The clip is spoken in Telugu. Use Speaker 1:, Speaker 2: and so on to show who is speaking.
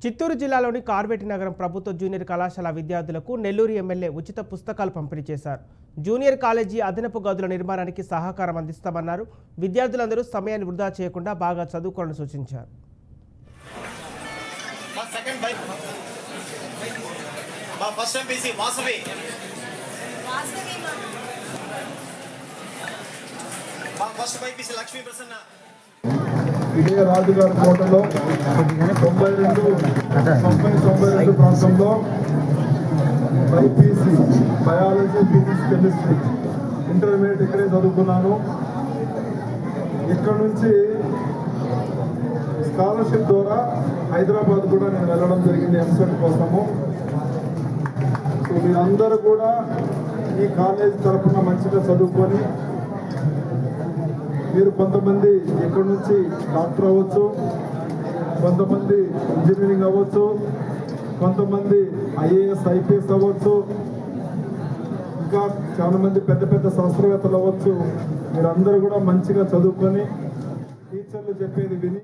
Speaker 1: చిత్తూరు జిల్లాలోని కార్వేటి నగరం ప్రభుత్వ జూనియర్ కళాశాల విద్యార్థులకు నెల్లూరు ఎమ్మెల్యే ఉచిత పుస్తకాలు పంపిణీ చేశారు. జూనియర్ కాలేజీ అదనపు గదుల నిర్మాణానికి సహకారం అందిస్తామన్నారు. విద్యార్థులందరూ సమయాన్ని వృధా చేయకుండా బాగా చదువుకోవాలని సూచించారు.
Speaker 2: ఇదే రాజుగారి కోటలో 92 ప్రాంతంలో BiPC biology, physics, chemistry intermediate ఇక్కడే చదువుకున్నాను. ఇక్కడ నుంచి స్కాలర్షిప్ ద్వారా హైదరాబాద్ కూడా నేను వెళ్ళడం జరిగింది ఎంసెట్ కోసము. సో మీరందరూ కూడా ఈ కాలేజ్ తరఫున మంచిగా చదువుకొని మీరు కొంతమంది ఇక్కడ నుంచి డాక్టర్ అవ్వచ్చు, కొంతమంది ఇంజనీరింగ్ అవ్వచ్చు, కొంతమంది ఐఏఎస్, ఐపీఎస్ అవ్వచ్చు, ఇంకా చాలా మంది పెద్ద పెద్ద శాస్త్రవేత్తలు అవ్వచ్చు. మీరందరూ కూడా మంచిగా చదువుకొని టీచర్లు చెప్పేది విని